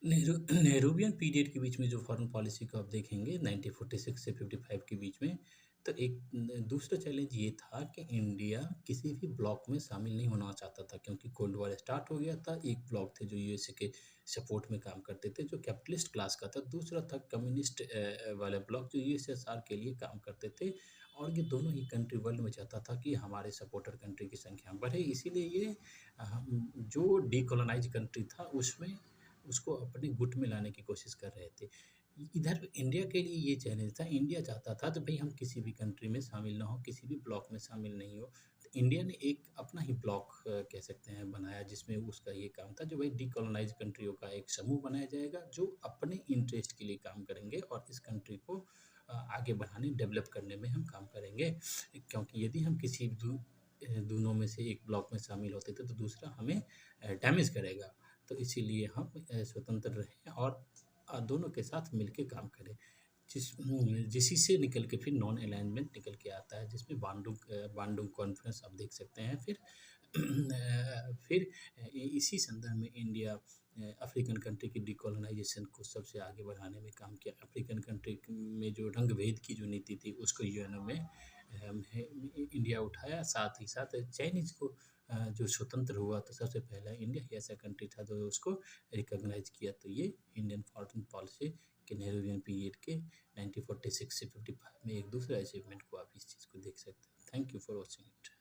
Nehruvian period के बीच में जो फॉरेन पॉलिसी को आप देखेंगे 1946 से 55 के बीच में, तो एक दूसरा चैलेंज ये था कि इंडिया किसी भी ब्लॉक में शामिल नहीं होना चाहता था, क्योंकि कोल्ड वॉर स्टार्ट हो गया था। एक ब्लॉक थे जो यूएसए के सपोर्ट में काम करते थे, जो कैपिटलिस्ट क्लास का था। दूसरा था कम्युनिस्ट वाला ब्लॉक जो यूएसएसआर के लिए काम करते थे। और ये दोनों ही कंट्री वर्ल्ड में चाहता था कि हमारे सपोर्टर कंट्री की संख्या बढ़े। इसीलिए ये जो डीकोलोनाइज कंट्री था उसमें उसको अपने गुट में लाने की कोशिश कर रहे थे। इधर इंडिया के लिए ये चैलेंज था, इंडिया चाहता था तो भई हम किसी भी कंट्री में शामिल ना हों, किसी भी ब्लॉक में शामिल नहीं हो। तो इंडिया ने एक अपना ही ब्लॉक कह सकते हैं बनाया, जिसमें उसका ये काम था जो भाई डीकोलोनाइज़ कंट्रियों का एक समूह बनाया जाएगा जो अपने इंटरेस्ट के लिए काम करेंगे और इस कंट्री को आगे बढ़ाने, डेवलप करने में हम काम करेंगे। क्योंकि यदि हम किसी दोनों में से एक ब्लॉक में शामिल होते थे तो दूसरा हमें डैमेज करेगा। तो इसीलिए हम स्वतंत्र रहें और दोनों के साथ मिलके काम करें। जिसी से निकल के फिर नॉन अलाइनमेंट निकल के आता है, जिसमें बांडुंग कॉन्फ्रेंस आप देख सकते हैं। फिर इसी संदर्भ में इंडिया अफ्रीकन कंट्री की डिकोलोनाइजेशन को सबसे आगे बढ़ाने में काम किया। अफ्रीकन कंट्री में जो रंग भेद की जो नीति थी उसको यूएनओ में इंडिया उठाया। साथ ही साथ चाइनीज़ को जो स्वतंत्र हुआ तो सबसे पहला इंडिया ही ऐसा कंट्री था जो उसको रिकॉग्नाइज किया। तो ये इंडियन फॉरेन पॉलिसी के नेहरूवियन पीरियड के 1946 से 55 में एक दूसरा अचीवमेंट को आप इस चीज़ को देख सकते हैं। Thank you for watching it.